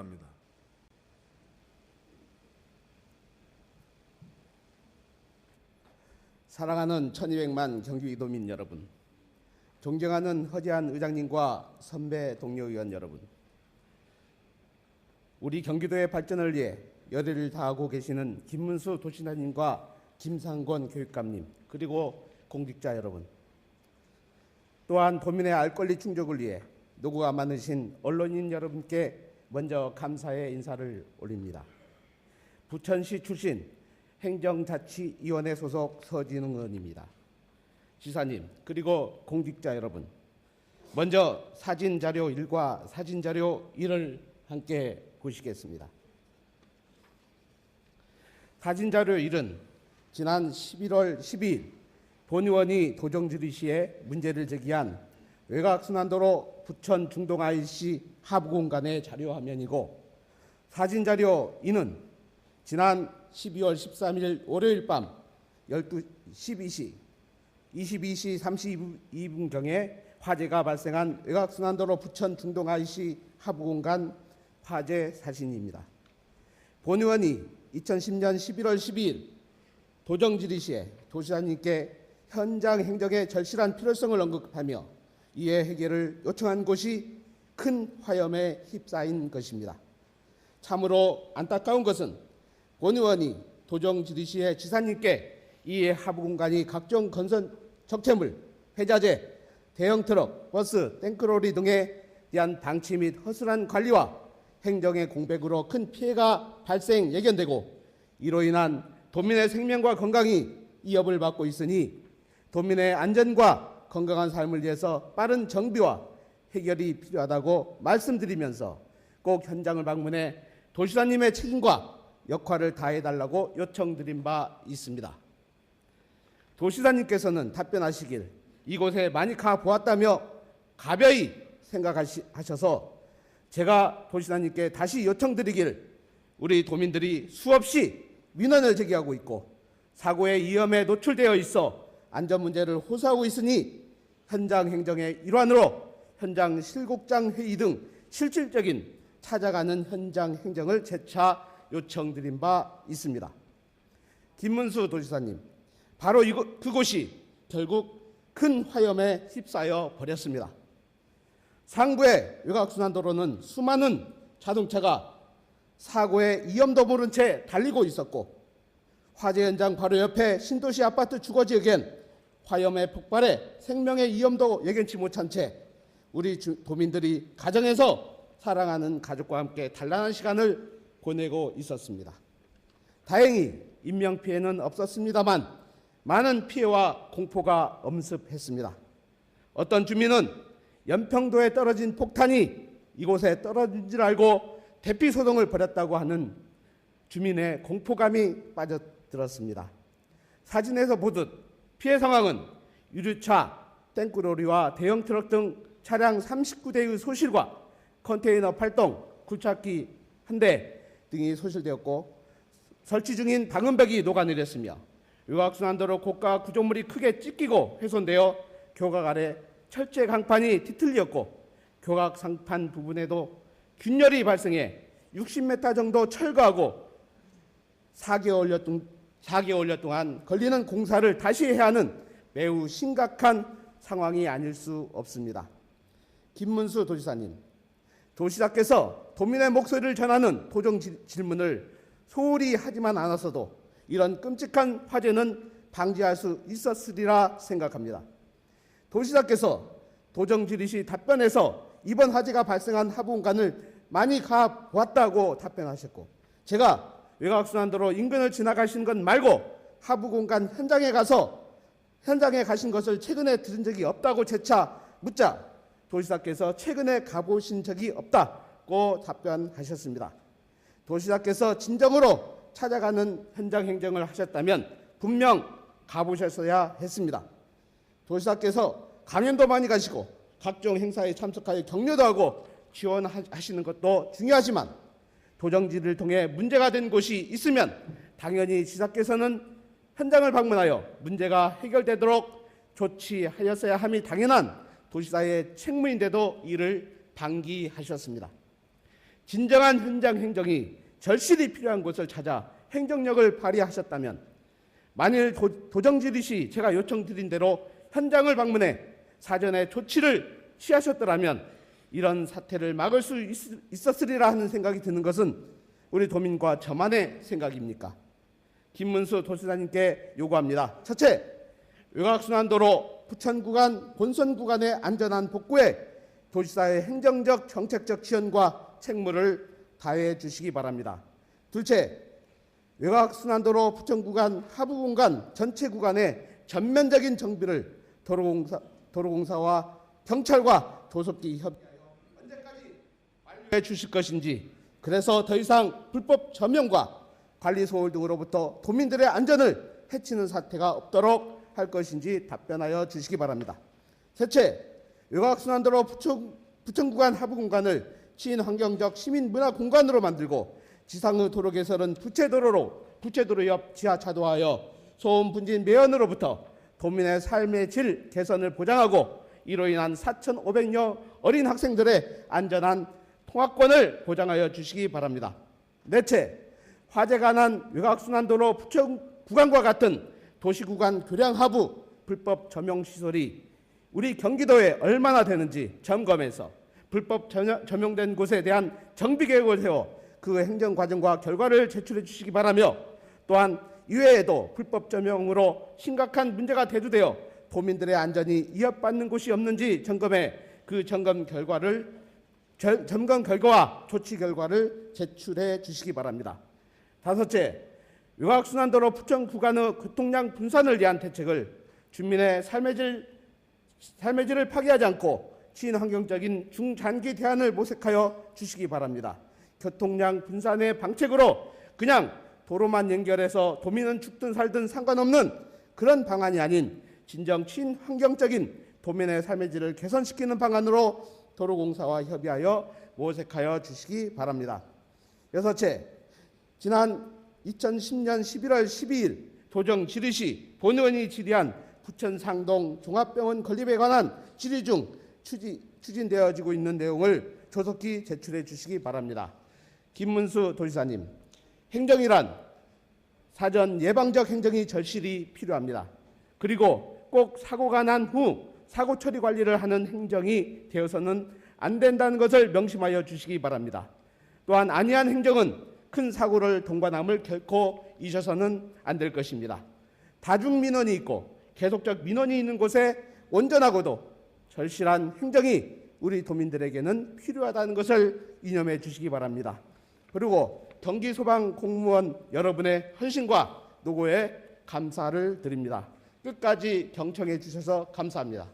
합니다. 사랑하는 1200만 경기도민 여러분, 존경하는 허재한 의장님과 선배 동료 의원 여러분, 우리 경기도의 발전을 위해 열의를 다하고 계시는 김문수 도시장님과 김상권 교육감님, 그리고 공직자 여러분, 또한 도민의 알 권리 충족을 위해 노고가 많으신 언론인 여러분께 먼저 감사의 인사를 올립니다. 부천시 출신 행정자치위원회 소속 서진웅 의원입니다. 지사님, 그리고 공직자 여러분, 먼저 사진자료 1과 사진자료 1을 함께 보시겠습니다. 사진자료 1은 지난 11월 12일 본 의원이 도정지리시에 문제를 제기한 외곽순환도로 부천 중동 IC 하부공간의 자료 화면이고, 사진자료 2는 지난 12월 13일 월요일 밤 22시 32시 32분경에 화재가 발생한 외곽순환도로 부천 중동 IC 하부공간 화재 사진입니다. 본 의원이 2010년 11월 12일 도정지리시에 도시장님께 현장 행정의 절실한 필요성을 언급하며 이해 해결을 요청한 곳이 큰 화염에 휩싸인 것입니다. 참으로 안타까운 것은 본 의원이 도정지리시의 지사님께 이해 하부공간이 각종 건설 적체물, 폐자재, 대형 트럭, 버스, 탱크로리 등에 대한 방치 및 허술한 관리와 행정의 공백으로 큰 피해가 발생 예견되고, 이로 인한 도민의 생명과 건강이 위협을 받고 있으니 도민의 안전과 건강한 삶을 위해서 빠른 정비와 해결이 필요하다고 말씀드리면서 꼭 현장을 방문해 도시장님의 책임과 역할을 다해달라고 요청드린 바 있습니다. 도시장님께서는 답변하시길 이곳에 많이 가보았다며 가벼이 생각하셔서 제가 도시장님께 다시 요청드리길, 우리 도민들이 수없이 민원을 제기하고 있고 사고의 위험에 노출되어 있어 안전 문제를 호소하고 있으니 현장 행정의 일환으로 현장 실곡장 회의 등 실질적인 찾아가는 현장 행정을 재차 요청드린 바 있습니다. 김문수 도지사님, 바로 그곳이 결국 큰 화염에 휩싸여 버렸습니다. 상부의 외곽순환도로는 수많은 자동차가 사고의 위험도 모른 채 달리고 있었고, 화재 현장 바로 옆에 신도시 아파트 주거지역엔 화염의 폭발에 생명의 위험도 예견치 못한 채 우리 도민들이 가정에서 사랑하는 가족과 함께 단란한 시간을 보내고 있었습니다. 다행히 인명피해는 없었습니다만 많은 피해와 공포가 엄습했습니다. 어떤 주민은 연평도에 떨어진 폭탄이 이곳에 떨어진 줄 알고 대피소동을 벌였다고 하는 주민의 공포감이 빠져들었습니다. 사진에서 보듯 피해 상황은 유류차, 탱크로리와 대형 트럭 등 차량 39대의 소실과 컨테이너 8동, 굴착기 1대 등이 소실되었고, 설치 중인 방음벽이 녹아내렸으며 외곽순환도로 고가 구조물이 크게 찢기고 훼손되어 교각 아래 철제 강판이 뒤틀렸고, 교각 상판 부분에도 균열이 발생해 60m 정도 철거하고 4개월여 동안 걸리는 공사를 다시 해야 하는 매우 심각한 상황이 아닐 수 없습니다. 김문수 도지사님, 도시장께서 도민의 목소리를 전하는 도정 질문을 소홀히 하지만 않았어도 이런 끔찍한 화재는 방지할 수 있었으리라 생각합니다. 도시장께서 도정지리시 답변에서 이번 화재가 발생한 하부공간을 많이 가보았다고 답변하셨고, 제가 외곽순환도로 인근을 지나가신 것 말고 하부공간 현장에 가신 것을 최근에 들은 적이 없다고 재차 묻자 도시장께서 최근에 가보신 적이 없다고 답변하셨습니다. 도시장께서 진정으로 찾아가는 현장 행정을 하셨다면 분명 가보셨어야 했습니다. 도시장께서 강연도 많이 가시고 각종 행사에 참석하여 격려도 하고 지원하시는 것도 중요하지만 도정지를 통해 문제가 된 곳이 있으면 당연히 지사께서는 현장을 방문하여 문제가 해결되도록 조치하였어야 함이 당연한 도시사의 책무인데도 이를 방기하셨습니다. 진정한 현장 행정이 절실히 필요한 곳을 찾아 행정력을 발휘하셨다면, 만일 도정지리시 제가 요청드린 대로 현장을 방문해 사전에 조치를 취하셨더라면 이런 사태를 막을 수 있었으리라 하는 생각이 드는 것은 우리 도민과 저만의 생각입니까? 김문수 도지사님께 요구합니다. 첫째, 외곽순환도로 부천 구간, 본선 구간의 안전한 복구에 도지사의 행정적, 정책적 지원과 책무를 다해 주시기 바랍니다. 둘째, 외곽순환도로 부천 구간, 하부 공간 전체 구간의 전면적인 정비를 도로공사와 경찰과 도속기 협의하여 언제까지 완료해 주실 것인지, 그래서 더 이상 불법 점용과 관리 소홀 등으로부터 도민들의 안전을 해치는 사태가 없도록 할 것인지 답변하여 주시기 바랍니다. 셋째, 외곽순환도로 부천 구간 하부 공간을 친환경적 시민 문화 공간으로 만들고 지상의 도로 개설은 부채도로 옆 지하 차도하여 소음 분진 매연으로부터 도민의 삶의 질 개선을 보장하고 이로 인한 4,500여 어린 학생들의 안전한 통학권을 보장하여 주시기 바랍니다. 넷째, 화재가 난 외곽순환도로 부천 구간과 같은 도시구간 교량 하부 불법 점용 시설이 우리 경기도에 얼마나 되는지 점검해서 불법 점용된 곳에 대한 정비 계획을 세워 그 행정 과정과 결과를 제출해 주시기 바라며, 또한 이외에도 불법 점용으로 심각한 문제가 대두되어 도민들의 안전이 위협받는 곳이 없는지 점검해 그 점검 결과와 조치 결과를 제출해 주시기 바랍니다. 다섯째, 외곽순환도로 부천 구간의 교통량 분산을 위한 대책을 주민의 삶의 질을 파괴하지 않고 친환경적인 중장기 대안을 모색하여 주시기 바랍니다. 교통량 분산의 방책으로 그냥 도로만 연결해서 도민은 죽든 살든 상관없는 그런 방안이 아닌 진정 친환경적인 도민의 삶의 질을 개선시키는 방안으로 도로공사와 협의하여 모색하여 주시기 바랍니다. 여섯째, 지난 2010년 11월 12일 도정지리시 본의원이 질의한 부천 상동 종합병원 건립에 관한 질의 중 추진되어지고 있는 내용을 조속히 제출해 주시기 바랍니다. 김문수 도지사님, 행정이란 사전 예방적 행정이 절실히 필요합니다. 그리고 꼭 사고가 난 후 사고 처리 관리를 하는 행정이 되어서는 안 된다는 것을 명심하여 주시기 바랍니다. 또한 안이한 행정은 큰 사고를 동반함을 결코 잊어서는 안 될 것입니다. 다중민원이 있고 계속적 민원이 있는 곳에 온전하고도 절실한 행정이 우리 도민들에게는 필요하다는 것을 이념해 주시기 바랍니다. 그리고 경기소방공무원 여러분의 헌신과 노고에 감사를 드립니다. 끝까지 경청해 주셔서 감사합니다.